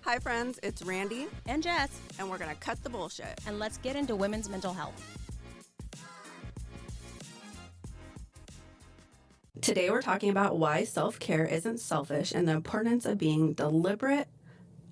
Hi, friends. It's Randy, and Jess, and we're going to cut the bullshit. and let's get into women's mental health. Today, we're talking about why self-care isn't selfish and the importance of being deliberate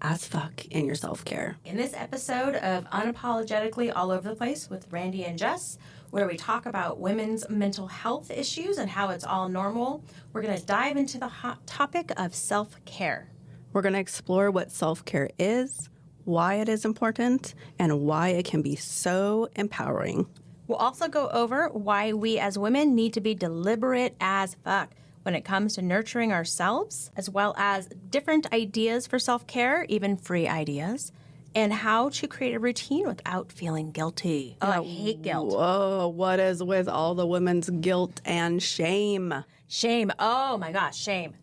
as fuck in your self-care. In this episode of Unapologetically All Over the Place with Randy and Jess, where we talk about women's mental health issues and how it's all normal, we're going to dive into the hot topic of self-care. We're going to explore what self-care is, why it is important, and why it can be so empowering. We'll also go over why we as women need to be deliberate as fuck when it comes to nurturing ourselves, as well as different ideas for self-care, even free ideas, and how to create a routine without feeling guilty. Oh, I hate guilt. Whoa, what is with all the women's guilt and shame? Shame. Oh my gosh, shame.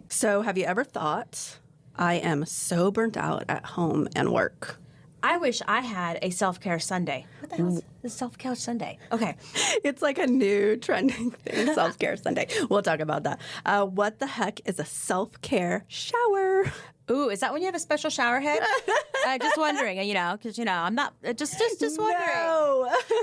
So have you ever thought, I am so burnt out at home and work? I wish I had a self-care Sunday. What the hell is a self-care Sunday? Okay. It's like a new trending thing, self-care Sunday. We'll talk about that. What the heck is a self-care shower? Ooh, is that when you have a special shower head? Just wondering, because, I'm not, just wondering.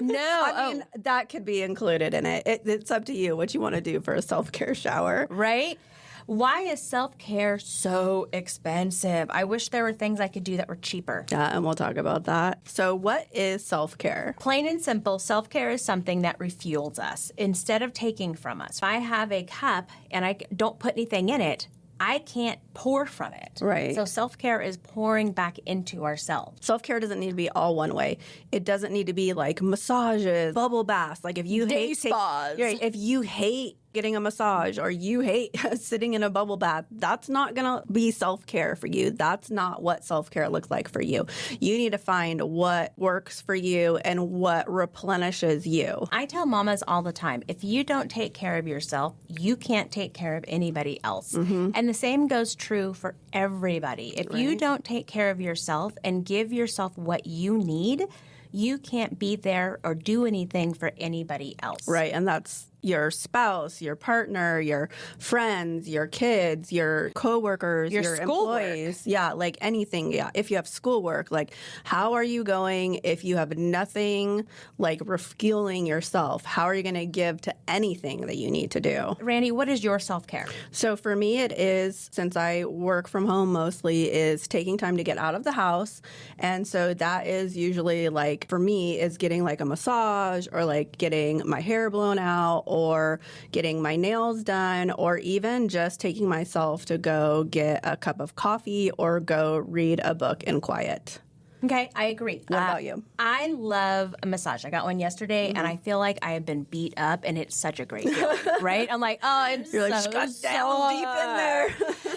No. I mean, that could be included in it. It's up to you what you want to do for a self-care shower. Right? Why is self-care so expensive? I wish there were things I could do that were cheaper. Yeah, and we'll talk about that. So what is self-care? Plain and simple, self-care is something that refuels us instead of taking from us. If I have a cup and I don't put anything in it, I can't pour from it. Right. So self-care is pouring back into ourselves. Self-care doesn't need to be all one way. It doesn't need to be like massages, bubble baths. Like if you Day hate spas. if you hate getting a massage or you hate sitting in a bubble bath, that's not going to be self-care for you. That's not what self-care looks like for you. You need to find what works for you and what replenishes you. I tell mamas all the time, if you don't take care of yourself, you can't take care of anybody else. Mm-hmm. And the same goes true for everybody. If you don't take care of yourself and give yourself what you need, you can't be there or do anything for anybody else. Right, and that's your spouse, your partner, your friends, your kids, your coworkers, your employees. Yeah, like anything. Yeah, if you have schoolwork, like how are you going if you have nothing like refueling yourself? How are you going to give to anything that you need to do? Randy, what is your self-care? So for me, it is, since I work from home mostly, is taking time to get out of the house. And so that is usually like, for me, is getting like a massage or like getting my hair blown out or getting my nails done, or even just taking myself to go get a cup of coffee or go read a book in quiet. Okay, I agree. What about you? I love a massage. I got one yesterday, and I feel like I have been beat up, and it's such a great feeling, right? I'm like, oh, it's You're like, got down deep in there.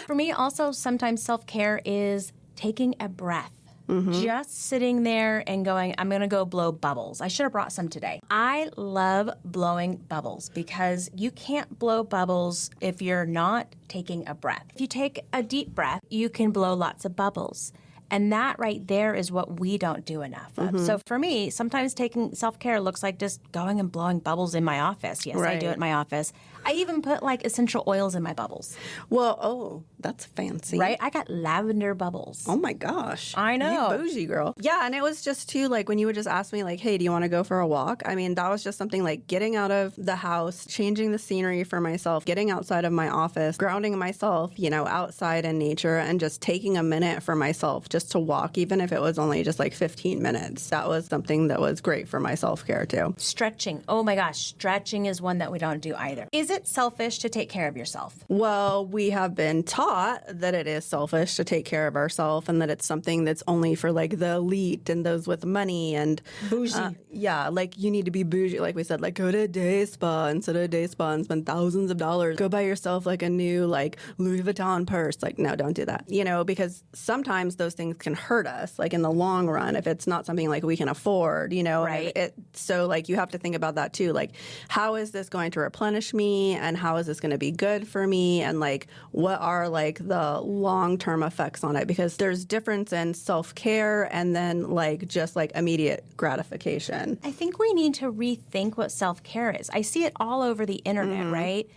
For me, also, sometimes self-care is taking a breath. Mm-hmm. Just sitting there and going, I'm going to go blow bubbles. I should have brought some today. I love blowing bubbles because you can't blow bubbles if you're not taking a breath. If you take a deep breath, you can blow lots of bubbles. And that right there is what we don't do enough of. So for me, sometimes taking self-care looks like just going and blowing bubbles in my office. Yes, I do it in my office. I even put like essential oils in my bubbles. Well, that's fancy. Right? I got lavender bubbles. Oh my gosh. I know. You bougie girl. Yeah, and it was just too like when you would just ask me like, hey, do you want to go for a walk? I mean, that was just something like getting out of the house, changing the scenery for myself, getting outside of my office, grounding myself, outside in nature, and just taking a minute for myself just to walk, even if it was only just like 15 minutes. That was something that was great for my self-care too. Stretching. Oh my gosh, stretching is one that we don't do either. Is it selfish to take care of yourself? Well, we have been taught that it is selfish to take care of ourselves and that it's something that's only for like the elite and those with money and bougie. Yeah, like you need to be bougie. Like we said, like go to a day spa instead of a day spa and spend thousands of dollars. Go buy yourself like a new like Louis Vuitton purse. Like, no, don't do that. Because sometimes those things can hurt us, like in the long run, if it's not something like we can afford, Right. So like you have to think about that too. Like, how is this going to replenish me and how is this going to be good for me? And like, what are like the long-term effects on it? Because there's difference in self-care and then like just like immediate gratification. I think we need to rethink what self-care is. I see it all over the internet, right?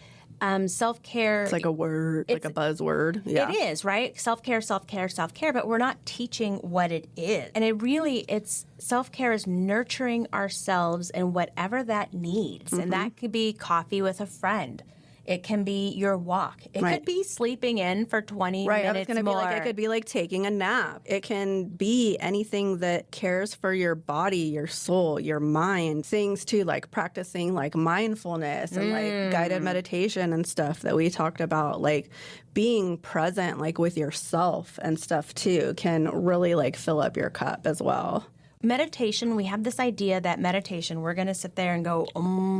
Self-care. It's like a word, like a buzzword. Yeah. It is, right? Self-care, self-care, self-care, but we're not teaching what it is. And it's self-care is nurturing ourselves in whatever that needs. And that could be coffee with a friend. It can be your walk. It could be sleeping in for 20 Right, minutes I was going to be more. like, it could be like taking a nap. It can be anything that cares for your body, your soul, your mind. Things too, like practicing like mindfulness and like guided meditation and stuff that we talked about, like being present like with yourself and stuff too can really like fill up your cup as well. Meditation, we have this idea that meditation, we're going to sit there and go,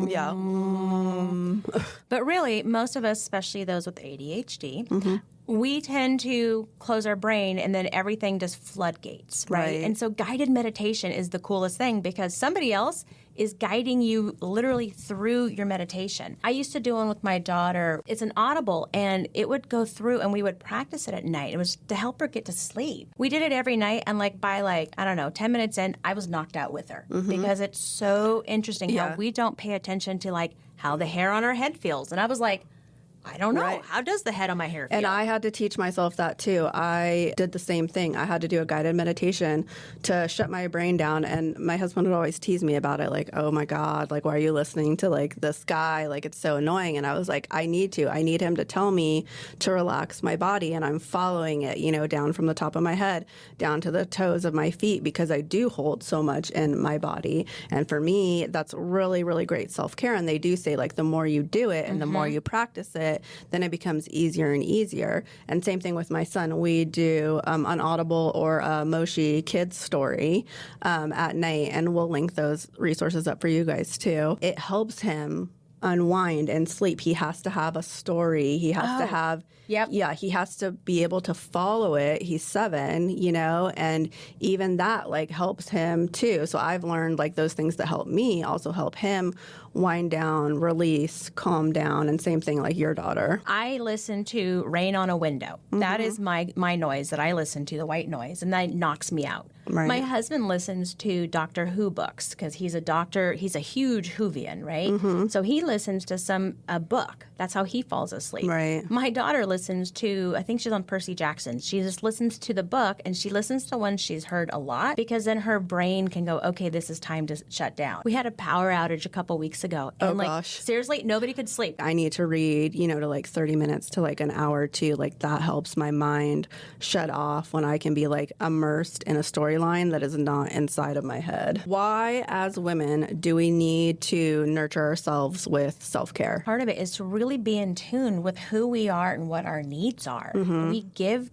Yeah. But really, most of us, especially those with ADHD, we tend to close our brain and then everything just floodgates, right? And so guided meditation is the coolest thing because somebody else is guiding you literally through your meditation. I used to do one with my daughter. It's an audible, and it would go through, and we would practice it at night. It was to help her get to sleep. We did it every night, and by 10 minutes in, I was knocked out with her because it's so interesting how we don't pay attention to how the hair on our head feels. And I was like, I don't know. Right. How does the head on my hair feel? And I had to teach myself that too. I did the same thing. I had to do a guided meditation to shut my brain down. And my husband would always tease me about it. Like, oh my God, like, why are you listening to like this guy? Like, it's so annoying. And I was like, I need him to tell me to relax my body. And I'm following it, down from the top of my head, down to the toes of my feet, because I do hold so much in my body. And for me, that's really, really great self-care. And they do say like, the more you do it and the more you practice it, then it becomes easier and easier. And same thing with my son. We do an Audible or a Moshi kids story at night, and we'll link those resources up for you guys too. It helps him unwind and sleep. He has to have a story. He has to have, he has to be able to follow it. He's 7, and even that like helps him too. So I've learned like those things that help me also help him wind down, release, calm down, and same thing like your daughter. I listen to Rain on a Window. That is my noise that I listen to, the white noise, and that knocks me out. Right. My husband listens to Doctor Who books because he's a doctor. He's a huge Whovian, right? So he listens to a book. That's how he falls asleep. Right. My daughter listens to, I think she's on Percy Jackson. She just listens to the book, and she listens to ones she's heard a lot because then her brain can go, okay, this is time to shut down. We had a power outage a couple weeks ago. And gosh. Seriously, nobody could sleep. I need to read, to like 30 minutes to like an hour or two. Like that helps my mind shut off when I can be like immersed in a storyline that is not inside of my head. Why, as women, do we need to nurture ourselves with self-care? Part of it is to really be in tune with who we are and what our needs are. We give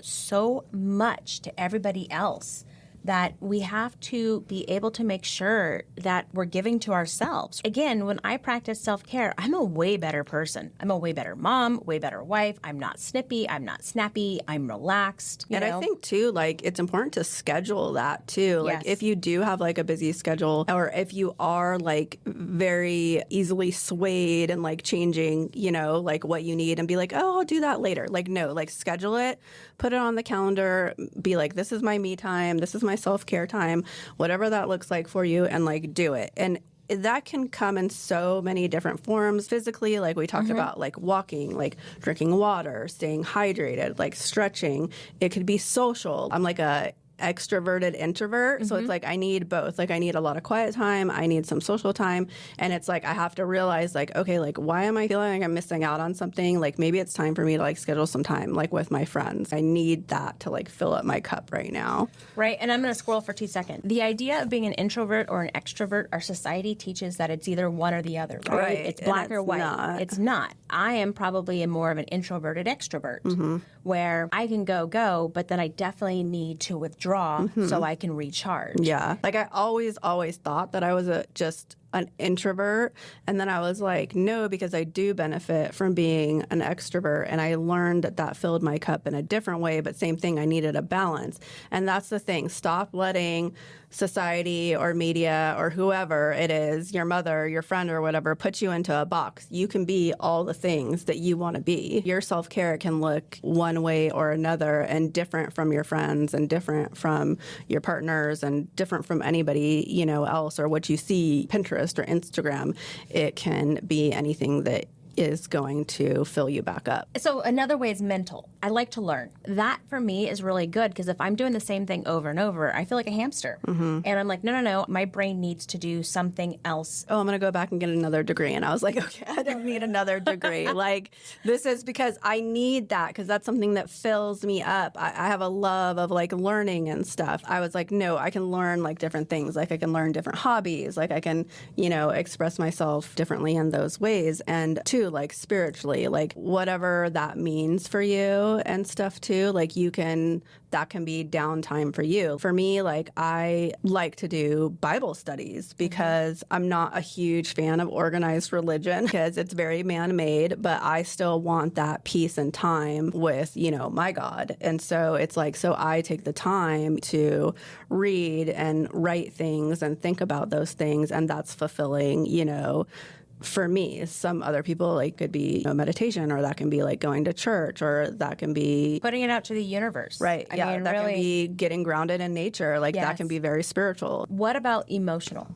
so much to everybody else that we have to be able to make sure that we're giving to ourselves. Again, when I practice self-care, I'm a way better person. I'm a way better mom, way better wife. I'm not snippy. I'm not snappy. I'm relaxed. You know? I think too, like it's important to schedule that too. Like if you do have like a busy schedule, or if you are like very easily swayed and like changing, like what you need and be like, oh, I'll do that later. Like, no, like schedule it, put it on the calendar, be like, this is my me time. This is my self-care time, whatever that looks like for you, and like do it. And that can come in so many different forms. Physically, like we talked about, like walking, like drinking water, staying hydrated, like stretching. It could be social. I'm like a extroverted introvert, so it's like I need both. Like I need a lot of quiet time, I need some social time, and it's like I have to realize like, okay, like why am I feeling like I'm missing out on something? Like maybe it's time for me to like schedule some time like with my friends. I need that to like fill up my cup right now. Right, and I'm going to squirrel for 2 seconds. The idea of being an introvert or an extrovert, our society teaches that it's either one or the other, right? It's black or white. Not. It's not. I am probably more of an introverted extrovert where I can go, but then I definitely need to withdraw so I can recharge. Yeah. Like I always thought that I was just an introvert, and then I was like, no, because I do benefit from being an extrovert, and I learned that filled my cup in a different way, but same thing, I needed a balance. And that's the thing, stop letting society or media or whoever it is, your mother, your friend or whatever, put you into a box. You can be all the things that you want to be. Your self-care can look one way or another, and different from your friends, and different from your partners, and different from anybody, else, or what you see, Pinterest or Instagram. It can be anything that is going to fill you back up. So another way is mental. I like to learn. That for me is really good because if I'm doing the same thing over and over, I feel like a hamster. And I'm like, no. My brain needs to do something else. Oh, I'm going to go back and get another degree. And I was like, okay, I don't need another degree. Like, this is because I need that because that's something that fills me up. I have a love of like learning and stuff. I was like, no, I can learn like different things. Like I can learn different hobbies. Like I can, express myself differently in those ways. And too, like spiritually, like whatever that means for you and stuff too, like that can be downtime for you. For me, like I like to do Bible studies because I'm not a huge fan of organized religion because it's very man-made, but I still want that peace and time with, my God. And so it's like, so I take the time to read and write things and think about those things, and that's fulfilling, for me. Some other people like could be meditation, or that can be like going to church, or that can be putting it out to the universe. Right. I Yeah. mean, That really, can be getting grounded in nature. Like that can be very spiritual. What about emotional?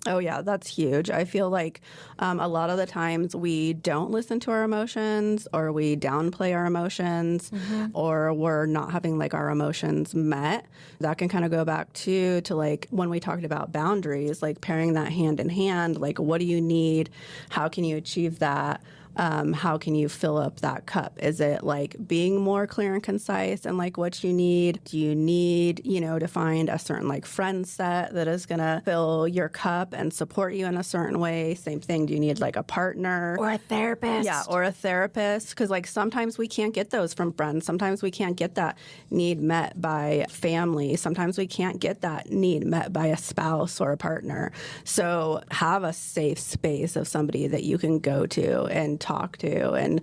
Oh, yeah, that's huge. I feel like a lot of the times we don't listen to our emotions, or we downplay our emotions, or we're not having like our emotions met. That can kind of go back to like when we talked about boundaries, like pairing that hand in hand, like what do you need? How can you achieve that? How can you fill up that cup? Is it like being more clear and concise and like what you need? Do you need, to find a certain like friend set that is going to fill your cup and support you in a certain way? Same thing. Do you need like a partner? Or a therapist? Yeah, or a therapist. Because like sometimes we can't get those from friends. Sometimes we can't get that need met by family. Sometimes we can't get that need met by a spouse or a partner. So have a safe space of somebody that you can go to and talk to and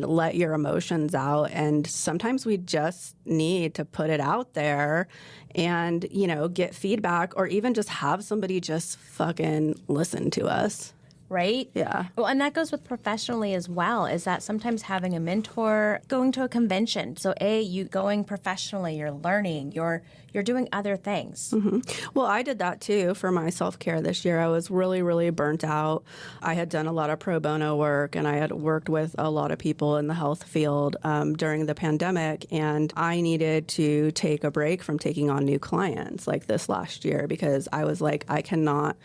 let your emotions out. And sometimes we just need to put it out there and, get feedback, or even just have somebody just fucking listen to us. Right? Yeah. Well, and that goes with professionally as well, is that sometimes having a mentor, going to a convention. So you going professionally, you're learning, you're doing other things. Well, I did that too for my self-care this year. I was really, really burnt out. I had done a lot of pro bono work, and I had worked with a lot of people in the health field during the pandemic, and I needed to take a break from taking on new clients like this last year, because I was like, I cannot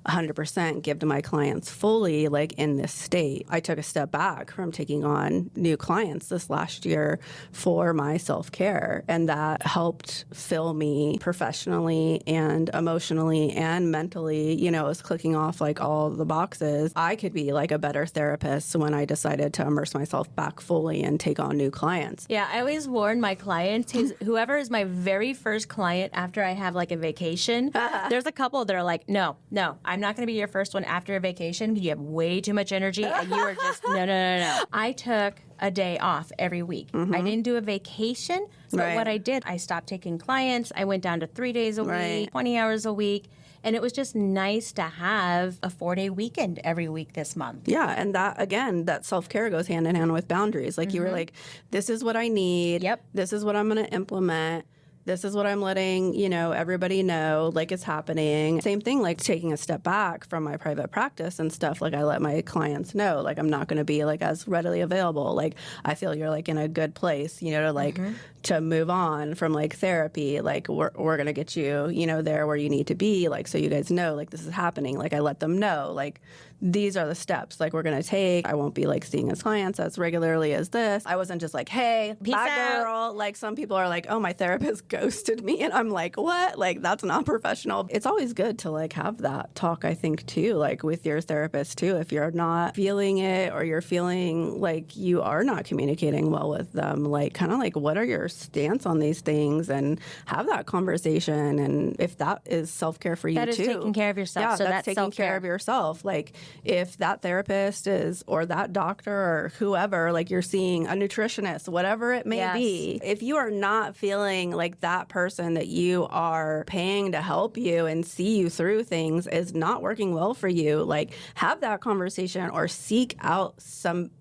100% give to my clients fully, like in this state. I took a step back from taking on new clients this last year for my self-care, and that helped fill me professionally and emotionally and mentally. It was clicking off like all the boxes. I could be like a better therapist when I decided to immerse myself back fully and take on new clients. Yeah, I always warn my clients, whoever is my very first client after I have like a vacation, there's a couple that are like, no, I'm not going to be your first one after a vacation because you have way too much energy and you are just, no. I took a day off every week. I didn't do a vacation, but what I did, I stopped taking clients. I went down to 3 days a week, 20 hours a week. And it was just nice to have a 4-day weekend every week this month. Yeah. And that, again, that self-care goes hand in hand with boundaries. Like you were like, this is what I need. Yep. This is what I'm going to implement. This is what I'm letting, everybody know, like it's happening. Same thing, like taking a step back from my private practice and stuff. Like I let my clients know, like I'm not going to be like as readily available. Like I feel you're like in a good place, to like to move on from like therapy. Like we're going to get you, there where you need to be. Like, so you guys know, like this is happening. Like I let them know, like these are the steps like we're going to take. I won't be like seeing as clients as regularly as this. I wasn't just like, hey, Peace bye out. girl. Like some people are like, oh, my therapist ghosted me. And I'm like, what? Like that's not professional. It's always good to like have that talk, I think, too, like with your therapist too. If you're not feeling it, or you're feeling like you are not communicating well with them, like kind of like what are your stance on these things, and have that conversation. And if that is self-care for you That is too. taking care of yourself. Yeah, So that's that's taking self-care. care of yourself. Like if that therapist is, or that doctor or whoever, like you're seeing a nutritionist, whatever it may be, if you are not feeling like that person that you are paying to help you and see you through things is not working well for you, like have that conversation or seek out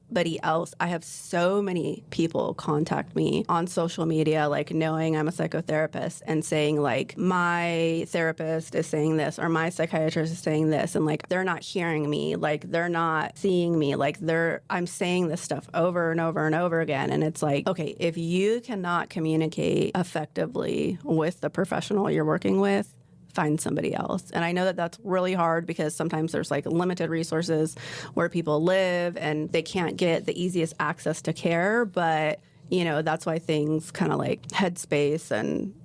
anybody else. I have so many people contact me on social media, like knowing I'm a psychotherapist and saying like, my therapist is saying this or my psychiatrist is saying this. And like, they're not hearing me, like they're not seeing me, like I'm saying this stuff over and over and over again. And it's like, okay, if you cannot communicate effectively with the professional you're working with, find somebody else. And I know that that's really hard because sometimes there's like limited resources where people live and they can't get the easiest access to care. But, you know, that's why things kind of like Headspace and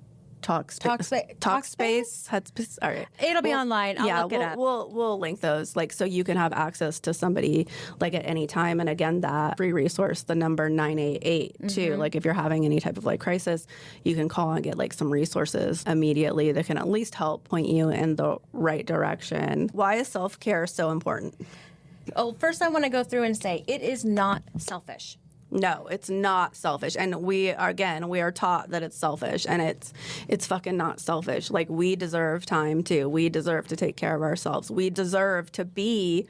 Talkspace. Headspace. All right. It'll be online. I'll look it up. We'll link those, like, so you can have access to somebody like at any time. And again, that free resource, the number 988 too. Like if you're having any type of like crisis, you can call and get like some resources immediately that can at least help point you in the right direction. Why is self-care so important? Oh, first I want to go through and say it is not selfish. No, it's not selfish. And we are taught that it's selfish, and it's fucking not selfish. Like, we deserve time too. We deserve to take care of ourselves. We deserve to be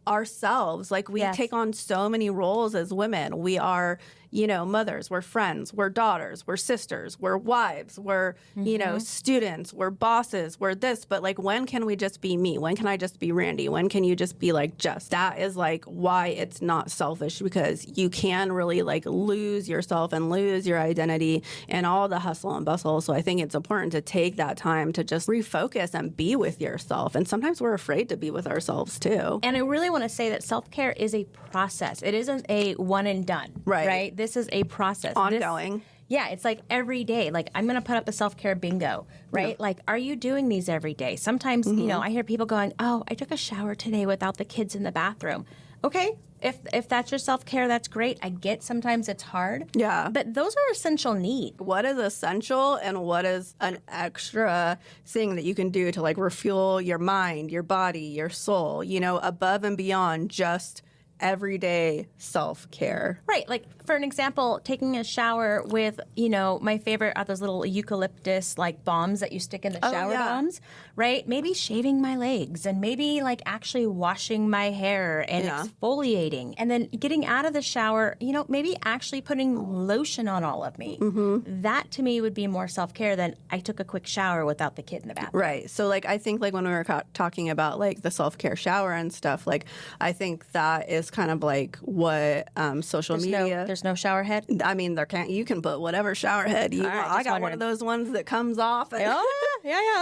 ourselves. Like, we take on so many roles as women. We are, you know, mothers, we're friends, we're daughters, we're sisters, we're wives, we're, you know, students, we're bosses, we're this. But like, when can we just be me? When can I just be Randy? When can you just be like Jess? That is like why it's not selfish, because you can really like lose yourself and lose your identity and all the hustle and bustle. So I think it's important to take that time to just refocus and be with yourself. And sometimes we're afraid to be with ourselves too. And I really want to say that self-care is a process. It isn't a one and done. Right? This is a process. Ongoing. It's like every day. Like, I'm going to put up a self-care bingo, right? Like, are you doing these every day? Sometimes, you know, I hear people going, oh, I took a shower today without the kids in the bathroom. Okay, if that's your self-care, that's great. I get sometimes it's hard. Yeah. But those are essential needs. What is essential and what is an extra thing that you can do to like refuel your mind, your body, your soul, you know, above and beyond just everyday self-care. Right. Like, for an example, taking a shower with, you know, my favorite are those little eucalyptus like bombs that you stick in the shower bombs, right? Maybe shaving my legs and maybe like actually washing my hair and exfoliating, and then getting out of the shower, you know, maybe actually putting lotion on all of me. That to me would be more self-care than I took a quick shower without the kid in the bathroom. Right. So like, I think like when we were talking about like the self-care shower and stuff, like I think that is kind of like what social media. There's no shower head. I mean, you can put whatever shower head you want. I got one of those ones that comes off. And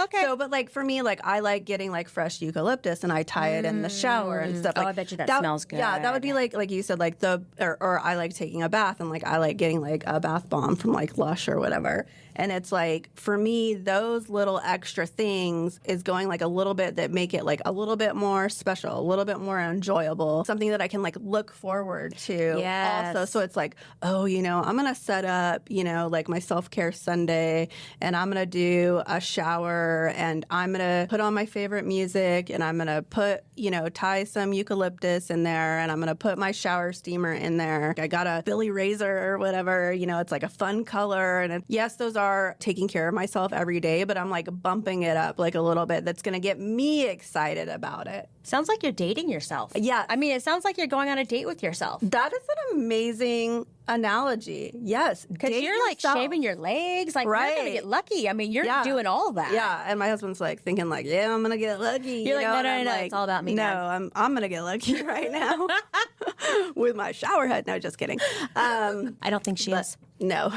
Okay. So, but like for me, like I like getting like fresh eucalyptus and I tie it in the shower and stuff. Like, I bet you that smells good. Yeah, that would be like you said, like or I like taking a bath and like I like getting like a bath bomb from like Lush or whatever. And it's like, for me, those little extra things is going like a little bit that make it like a little bit more special, a little bit more enjoyable, something that I can like look forward to also. So it's like, oh, you know, I'm going to set up, you know, like my self-care Sunday and I'm going to do a shower and I'm going to put on my favorite music and I'm going to put, you know, tie some eucalyptus in there and I'm going to put my shower steamer in there. I got a Billy Razor or whatever, you know, it's like a fun color. And yes, those are taking care of myself every day, but I'm like bumping it up like a little bit. That's going to get me excited about it. Sounds like you're dating yourself. Yeah. I mean, it sounds like you're going on a date with yourself. That is an amazing analogy. Yes. Because you're like shaving your legs. Like, you're going to get lucky. I mean, you're doing all that. Yeah. And my husband's like thinking like, yeah, I'm going to get lucky. You're like, know? no, like, it's all about me. No, I'm going to get lucky right now with my shower head. No, just kidding. I don't think she is. No.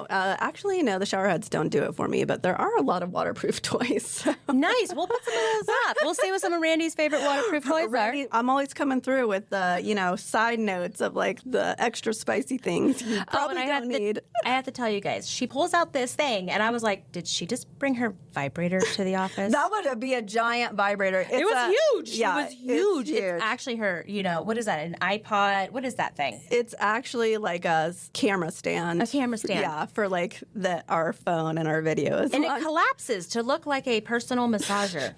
Actually, no, the shower heads don't do it for me, but there are a lot of waterproof toys. So. Nice. We'll put some of those up. We'll see what some of Randy's favorite waterproof toys are. I'm always coming through with the, you know, side notes of like the extra spicy things you probably don't need. I have to tell you guys, she pulls out this thing, and I was like, did she just bring her vibrator to the office? That would be a giant vibrator. It was huge. Yeah, it was huge. It's It's actually her, you know, what is that, an iPod? What is that thing? It's actually like a camera stand. A camera stand. Yeah, for like our phone and our videos. And it collapses to look like a personal massager.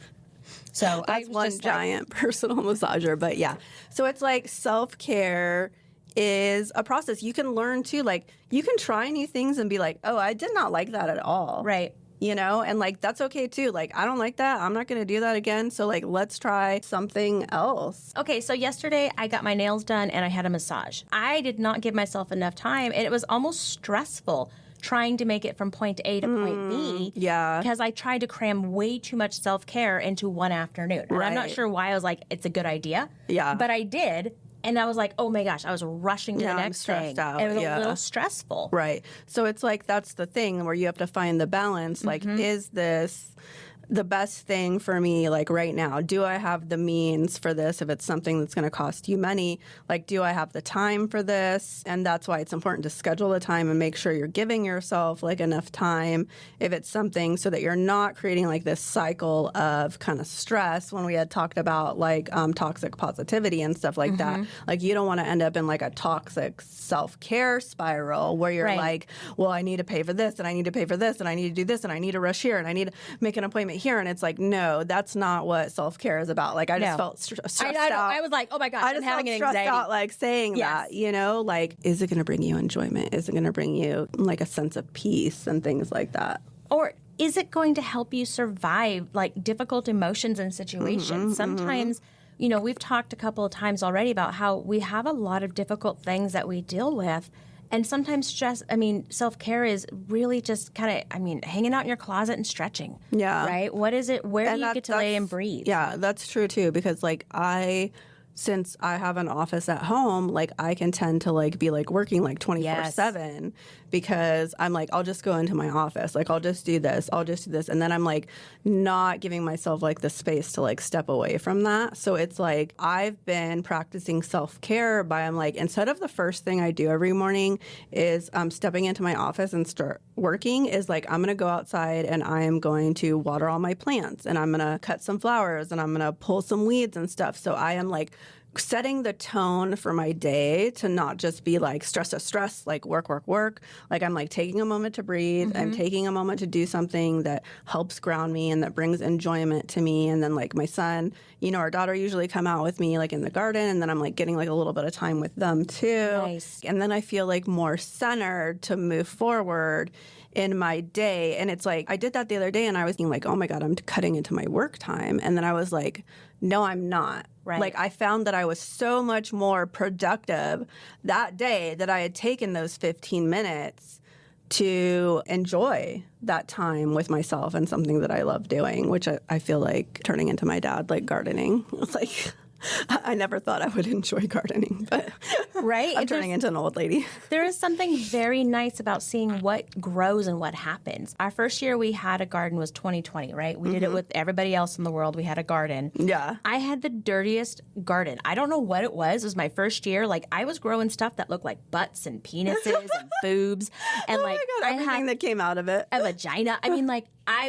So that's one giant personal massager. But yeah, so it's like self-care is a process. You can learn too. Like, you can try new things and be like, oh, I did not like that at all. Right. you know, and like that's okay too. Like, I don't like that. I'm not going to do that again. So like, let's try something else. Okay, so yesterday I got my nails done and I had a massage. I did not give myself enough time, and it was almost stressful trying to make it from point A to point B. Yeah. Because I tried to cram way too much self-care into one afternoon. And I'm not Right. sure why I was like, it's a good idea. Yeah. But I did. And I was like, oh my gosh, I was rushing to the I'm next stressed thing. out. It was Yeah. a little stressful. Right. So it's like that's the thing where you have to find the balance. Like, is this the best thing for me, like right now? Do I have the means for this if it's something that's going to cost you money? Like, do I have the time for this? And that's why it's important to schedule the time and make sure you're giving yourself like enough time if it's something, so that you're not creating like this cycle of kind of stress when we had talked about like toxic positivity and stuff like that. Like, you don't want to end up in like a toxic self-care spiral where you're Right. like, well, I need to pay for this and I need to pay for this and I need to do this and I need to rush here and I need to make an appointment here. And it's like, no, that's not what self-care is about. Like, I just No. felt stressed I out. I was like, oh my gosh, I I'm just having felt an stressed anxiety. out, like saying Yes. that, you know, like, is it going to bring you enjoyment? Is it going to bring you like a sense of peace and things like that? Or is it going to help you survive like difficult emotions and situations? Sometimes, you know, we've talked a couple of times already about how we have a lot of difficult things that we deal with. And sometimes self-care is really just kind of, hanging out in your closet and stretching. Yeah. Right? What is it? Where do you that- get to lay and that's- breathe? Yeah, that's true too. Because like since I have an office at home, like I can tend to like be like working like 24/7 because I'm like, I'll just go into my office. Like, I'll just do this. I'll just do this. And then I'm like not giving myself like the space to like step away from that. So it's like I've been practicing self-care by I'm like, instead of the first thing I do every morning is stepping into my office and start working, is like I'm going to go outside and I am going to water all my plants and I'm going to cut some flowers and I'm going to pull some weeds and stuff. So I am like setting the tone for my day to not just be like stress, like work. Like, I'm like taking a moment to breathe. I'm taking a moment to do something that helps ground me and that brings enjoyment to me. And then like my son, you know, our daughter usually come out with me like in the garden, and then I'm like getting like a little bit of time with them too. Nice. And then I feel like more centered to move forward in my day. And it's like, I did that the other day and I was thinking like, oh my God, I'm cutting into my work time. And then I was like, no, I'm not. Right. Like, I found that I was so much more productive that day that I had taken those 15 minutes to enjoy that time with myself and something that I love doing, which I feel like turning into my dad, like gardening. It's like, I never thought I would enjoy gardening, but Right? I'm turning into an old lady. There is something very nice about seeing what grows and what happens. Our first year we had a garden was 2020, right? We did it with everybody else in the world. We had a garden. Yeah. I had the dirtiest garden. I don't know what it was. It was my first year. Like, I was growing stuff that looked like butts and penises and boobs. And Oh like, my God, I everything had that came out of it. a vagina. I mean, like,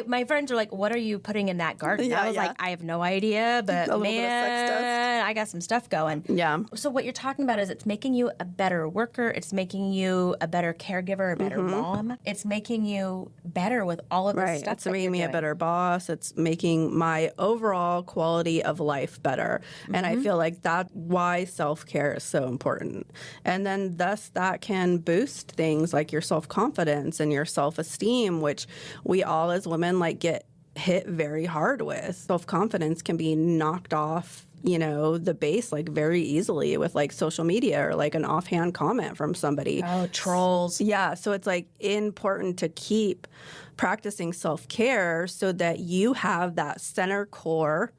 my friends are like, what are you putting in that garden? Yeah, I was yeah. like, I have no idea, but A little bit of sex man, I got some stuff going. Yeah. So what you're talking about is it's making you a better worker. It's making you a better caregiver, a better mom. It's making you better with all of this Right. stuff. It's that making you're me a doing. better boss. It's making my overall quality of life better. And I feel like that's why self-care is so important. And then thus that can boost things like your self-confidence and your self-esteem, which we all as women like get hit very hard with. Self-confidence can be knocked off, you know, the base like very easily with like social media or like an offhand comment from somebody. Oh, trolls. Yeah, so it's like important to keep practicing self-care so that you have that center core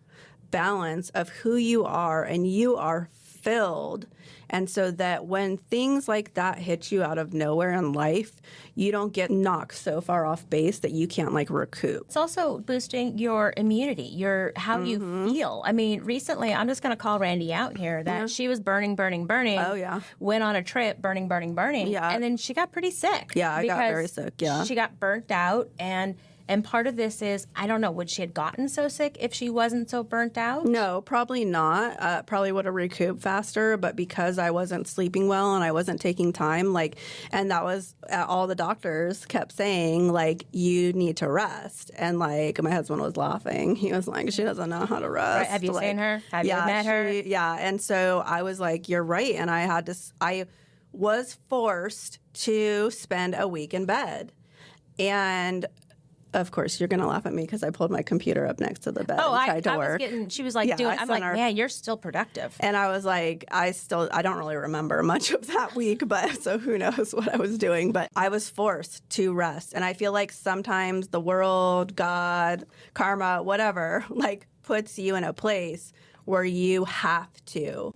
balance of who you are and you are filled. And so that when things like that hit you out of nowhere in life, you don't get knocked so far off base that you can't like recoup. It's also boosting your immunity, your how you feel. I mean, recently, I'm just going to call Randy out here that she was burning. Oh, yeah. Went on a trip, burning. Yeah. And then she got pretty sick. Yeah, I got because very sick, yeah. She got burnt out. And part of this is, I don't know, would she have gotten so sick if she wasn't so burnt out? No, probably not. Probably would have recouped faster, but because I wasn't sleeping well and I wasn't taking time, like, and that was all the doctors kept saying, like, you need to rest. And like, my husband was laughing. He was like, she doesn't know how to rest. Right, have you like, seen her? Have you met her? Yeah. And so I was like, you're right. And I was forced to spend a week in bed. And of course, you're going to laugh at me because I pulled my computer up next to the bed Oh, and tried to I was work. getting, she was like, Yeah, I'm like, man, you're still productive. And I was like, I don't really remember much of that week, but so who knows what I was doing. But I was forced to rest. And I feel like sometimes the world, God, karma, whatever, like puts you in a place where you have to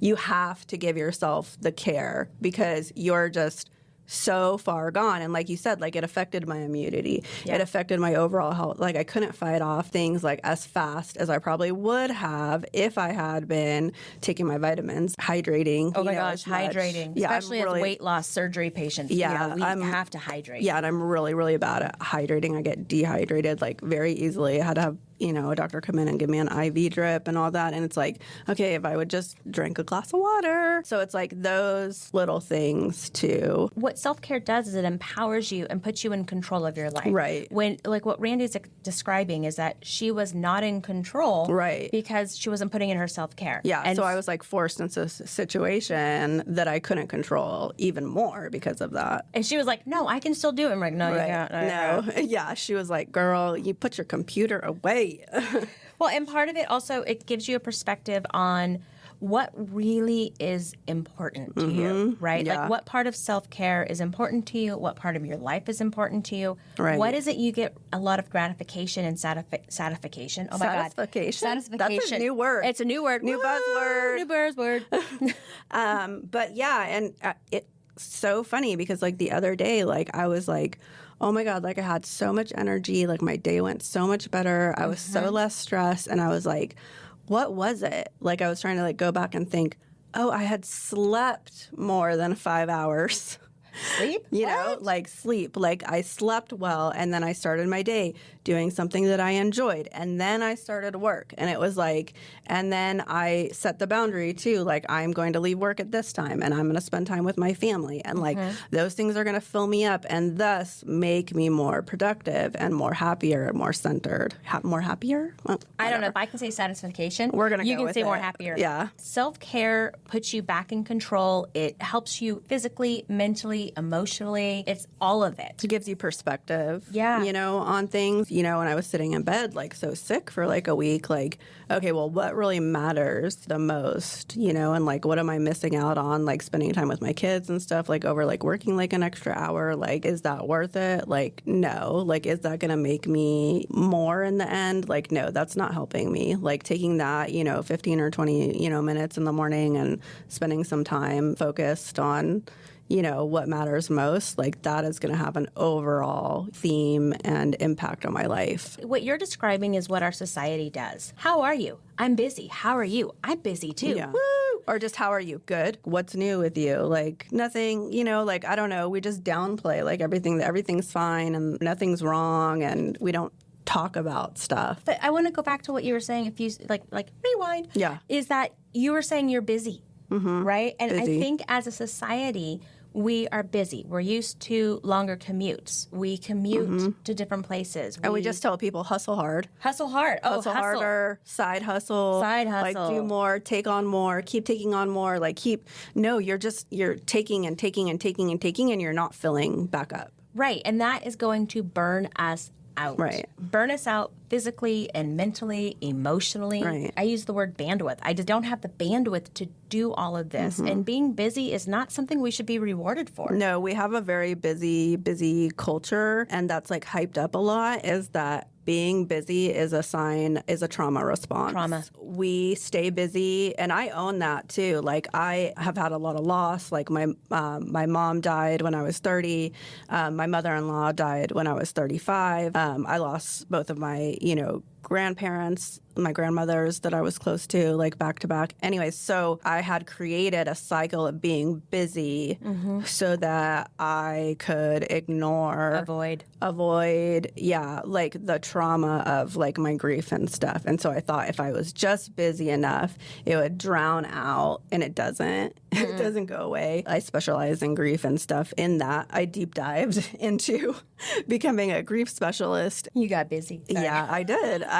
give yourself the care because you're just so far gone. And like you said, like it affected my immunity. Yeah. It affected my overall health. Like I couldn't fight off things like as fast as I probably would have if I had been taking my vitamins, hydrating. Oh my gosh, hydrating. Yeah, especially as weight loss surgery patients. Yeah, we have to hydrate. Yeah, and I'm really, really bad at hydrating. I get dehydrated like very easily. I had to have a doctor come in and give me an IV drip and all that. And it's like, okay, if I would just drink a glass of water. So it's like those little things too. What self-care does is it empowers you and puts you in control of your life. Right. When, like what Randy's describing is that she was not in control. Right. Because she wasn't putting in her self-care. Yeah. And so I was like forced into a situation that I couldn't control even more because of that. And she was like, no, I can still do it. I'm like, no, you can't. No. Yeah. She was like, girl, you put your computer away. Well, and part of it also, it gives you a perspective on what really is important to you, right? Yeah. Like what part of self-care is important to you? What part of your life is important to you? Right. What is it you get a lot of gratification and satisfaction? Oh my God. Satisfaction. That's a new word. It's a new word. New buzzword. New buzzword. But yeah, and it's so funny because like the other day, like I was like, oh my God, like I had so much energy, like my day went so much better. I was so less stressed. And I was like, what was it? Like I was trying to like go back and think, oh, I had slept more than 5 hours. Sleep? Like sleep. Like I slept well, and then I started my day doing something that I enjoyed, and then I started work. And it was like, and then I set the boundary too, like I'm going to leave work at this time, and I'm going to spend time with my family, and like those things are going to fill me up, and thus make me more productive and more happier, more centered, more happier. Well, I don't know if I can say satisfaction. We're gonna. You go can with say it. more happier. Yeah. Self-care puts you back in control. It helps you physically, mentally, emotionally. It's all of it. It gives you perspective. Yeah. On things. When I was sitting in bed like so sick for like a week, like, okay, well, what really matters the most? And like, what am I missing out on? Like spending time with my kids and stuff, like over like working like an extra hour. Like, is that worth it? Like, no. Like, is that going to make me more in the end? Like, no, that's not helping me. Like taking that, 15 or 20, minutes in the morning and spending some time focused on what matters most, like that is going to have an overall theme and impact on my life. What you're describing is what our society does. How are you? I'm busy. How are you? I'm busy too. Yeah. Woo! Or just how are you? Good. What's new with you? Like nothing, like I don't know. We just downplay like everything's fine and nothing's wrong, and we don't talk about stuff. But I want to go back to what you were saying. If you like rewind, Yeah. is that you were saying you're busy, right? And Busy. I think as a society, we are busy. We're used to longer commutes. We commute to different places. And we just tell people hustle hard. Hustle hard. Oh, hustle harder, side hustle. Side hustle. Like do more, take on more, keep taking on more. Like you're taking and taking and taking and taking, and you're not filling back up. Right. And that is going to burn us out. Right. Burn us out physically and mentally, emotionally. Right. I use the word bandwidth. I just don't have the bandwidth to do all of this. And being busy is not something we should be rewarded for. No, we have a very busy culture, and that's like hyped up a lot, is that being busy is a trauma response. Trauma. We stay busy, and I own that too. Like I have had a lot of loss. Like my mom died when I was 30. My mother-in-law died when I was 35. I lost both of my, grandparents, my grandmothers that I was close to, like back to back. Anyways, so I had created a cycle of being busy so that I could avoid, yeah, like the trauma of like my grief and stuff. And so I thought if I was just busy enough, it would drown out, and it doesn't. It doesn't go away. I specialize in grief and stuff. In that, I deep dived into becoming a grief specialist. You got busy. Sorry. Yeah, I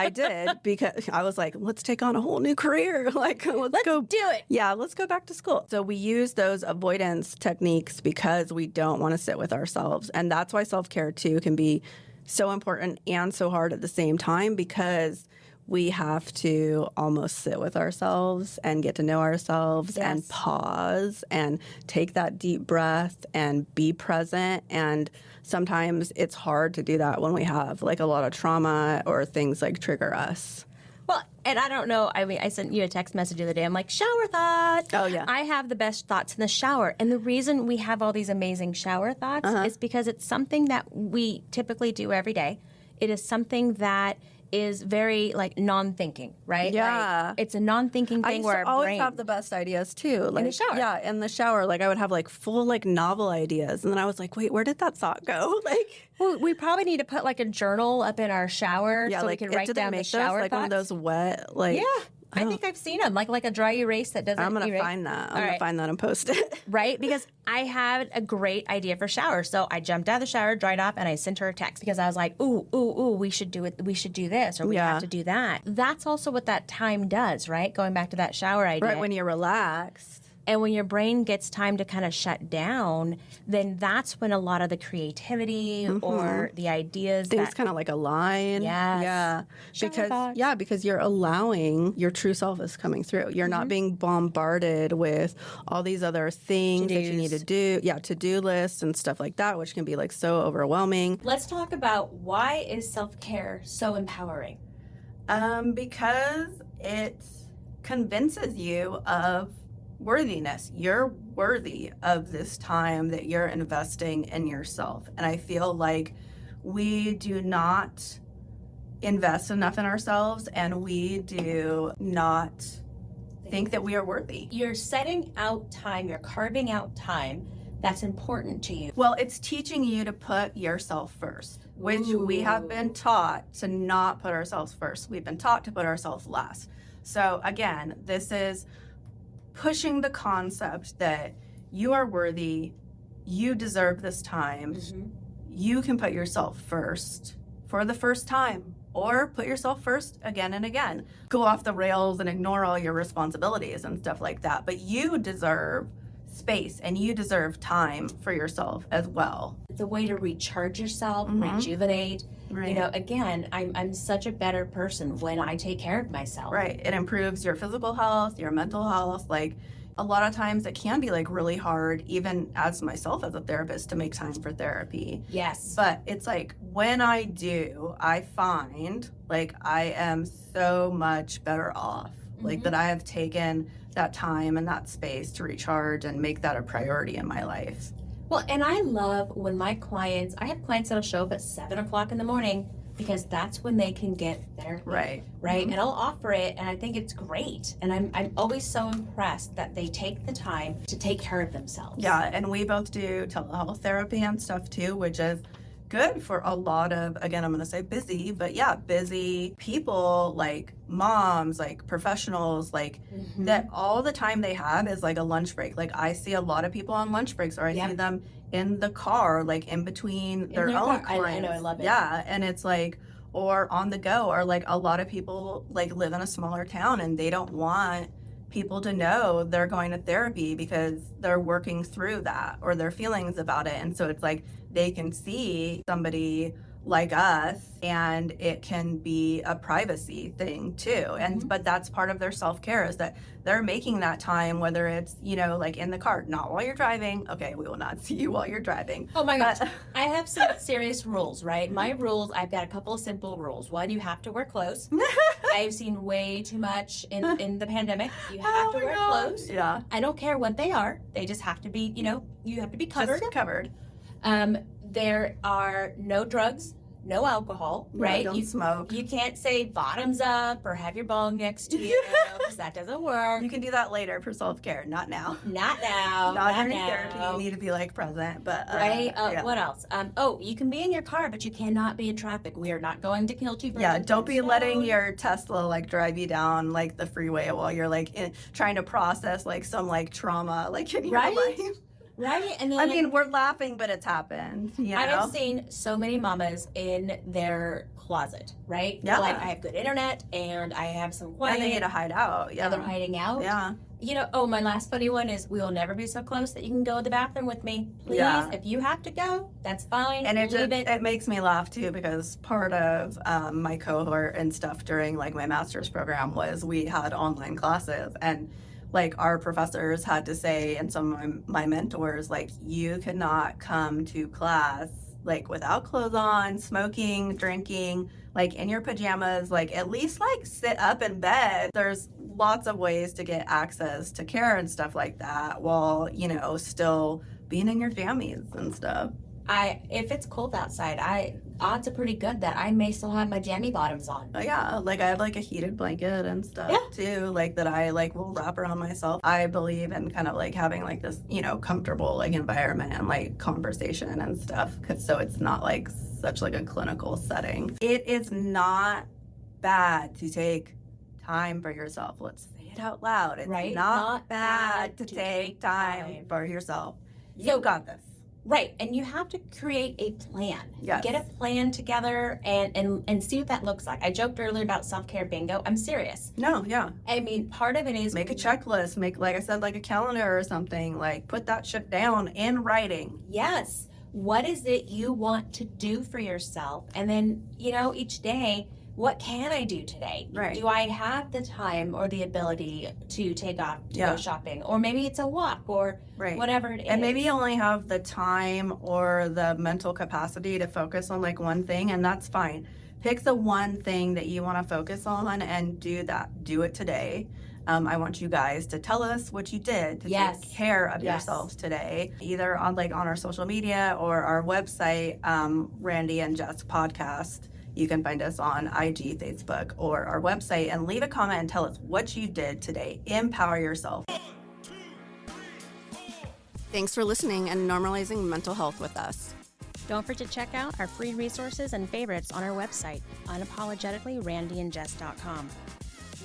did because I was like, let's take on a whole new career. Like, let's go do it. Yeah, let's go back to school. So we use those avoidance techniques because we don't want to sit with ourselves. And that's why self-care too can be so important and so hard at the same time, because we have to almost sit with ourselves and get to know ourselves and pause and take that deep breath and be present. And sometimes it's hard to do that when we have like a lot of trauma or things like trigger us. Well, and I don't know. I mean, I sent you a text message the other day. I'm like, shower thoughts. Oh, yeah. I have the best thoughts in the shower. And the reason we have all these amazing shower thoughts is because it's something that we typically do every day. It is something that is very like non-thinking, right? Yeah. Like, it's a non-thinking thing where our always brain have the best ideas too. Like, in the shower. Yeah, in the shower. Like I would have like full like novel ideas, and then I was like, wait, where did that thought go? Like, well, we probably need to put like a journal up in our shower so like we can write did they down the make shower those, like thoughts. one of those wet like. Yeah. I think I've seen them, like a dry erase that doesn't I'm gonna erase. find that. I'm All gonna right. find that and post it. Right? Because I had a great idea for showers. So I jumped out of the shower, dried off, and I sent her a text because I was like, ooh, we should do it. We should do this, or we have to do that. That's also what that time does, right? Going back to that shower idea. Right, when you're relaxed. And when your brain gets time to kind of shut down, then that's when a lot of the creativity or the ideas Things that kind of like align. Yes. Yeah. Shower thoughts. Because you're allowing your true self is coming through. You're not being bombarded with all these other things that you need to do. Yeah, to-do lists and stuff like that, which can be like so overwhelming. Let's talk about why is self-care so empowering? Because it convinces you of worthiness. You're worthy of this time that you're investing in yourself. And I feel like we do not invest enough in ourselves, and we do not think that we are worthy. You're setting out time, you're carving out time that's important to you. Well, it's teaching you to put yourself first, which we have been taught to not put ourselves first. We've been taught to put ourselves last. So again, this is pushing the concept that you are worthy, you deserve this time, you can put yourself first for the first time, or put yourself first again and again. Go off the rails and ignore all your responsibilities and stuff like that. But you deserve space and you deserve time for yourself as well. It's a way to recharge yourself, rejuvenate. Right. You know, again, I'm such a better person when I take care of myself. Right. It improves your physical health, your mental health. Like a lot of times it can be like really hard, even as myself as a therapist, to make time for therapy. Yes. But it's like when I do, I find like I am so much better off. Like that I have taken that time and that space to recharge and make that a priority in my life. Well, and I love when I have clients that'll show up at 7 o'clock in the morning because that's when they can get therapy. Right. Right. And I'll offer it, and I think it's great. And I'm always so impressed that they take the time to take care of themselves. Yeah, and we both do telehealth therapy and stuff too, which is good for a lot of, again, I'm going to say busy, but yeah, busy people, like moms, like professionals, like that all the time they have is like a lunch break. Like I see a lot of people on lunch breaks, or I see them in the car, like in between their own clients. I know, I love it. Yeah, and it's like, or on the go, or like a lot of people like live in a smaller town and they don't want people to know they're going to therapy because they're working through that or their feelings about it. And so it's like they can see somebody like us, and it can be a privacy thing too. And but that's part of their self-care, is that they're making that time, whether it's, you know, like in the car, not while you're driving. Okay, we will not see you while you're driving. Oh my gosh. I have some serious rules, right? My rules, I've got a couple of simple rules. One, you have to wear clothes. I've seen way too much in the pandemic. You have to wear clothes. Yeah. I don't care what they are. They just have to be, you know, you have to be covered. Just covered. There are no drugs, no alcohol, right? Don't smoke. You can't say bottoms up or have your bong next to you because that doesn't work. You can do that later for self-care, not now. Not now. Not during now. therapy. You need to be like present, but Right? yeah. What else? You can be in your car, but you cannot be in traffic. We are not going to kill two birds. Yeah, with don't one be stone. letting your Tesla like drive you down like the freeway while you're like trying to process like some like trauma like in your Right? life. Right? And then I mean, we're laughing, but it's happened. You I know? have seen so many mamas in their closet, right? Yeah. Like, I have good internet and I have some quiet. And they need to hide out. Yeah. And they're hiding out. Yeah. You know, oh, my last funny one is we will never be so close that you can go to the bathroom with me. Please, Yeah. if you have to go, that's fine. And Leave it makes me laugh too, because part of my cohort and stuff during like my master's program was we had online classes, and like our professors had to say, and some of my mentors, like, you could not come to class like without clothes on, smoking, drinking, like in your pajamas, like at least like sit up in bed. There's lots of ways to get access to care and stuff like that while, you know, still being in your jammies and stuff. If it's cold outside, odds are pretty good that I may still have my jammy bottoms on. Oh, yeah, like I have like a heated blanket and stuff too, like that I like will wrap around myself. I believe in kind of like having like this, you know, comfortable like environment and like conversation and stuff, so it's not like such like a clinical setting. It is not bad to take time for yourself. Let's say it out loud. It's Right? not bad to take time for yourself. You got this. Right, and you have to create a plan. Yes. Get a plan together and see what that looks like. I joked earlier about self-care bingo. I'm serious. No, yeah. I mean, part of it is Make a checklist, make, like I said, like a calendar or something, like put that shit down in writing. yes, what is it you want to do for yourself? And then, you know, each day, what can I do today? Right. Do I have the time or the ability to take off to Yeah. go shopping? Or maybe it's a walk or Right. whatever it is. And maybe you only have the time or the mental capacity to focus on like one thing, and that's fine. Pick the one thing that you want to focus on and do that. Do it today. I want you guys to tell us what you did to Yes. take care of Yes. yourselves today, either on our social media or our website, Randy and Jess Podcast. You can find us on IG, Facebook, or our website, and leave a comment and tell us what you did today. Empower yourself. Thanks for listening and normalizing mental health with us. Don't forget to check out our free resources and favorites on our website, unapologeticallyrandyandjess.com.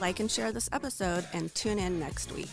Like and share this episode, and tune in next week.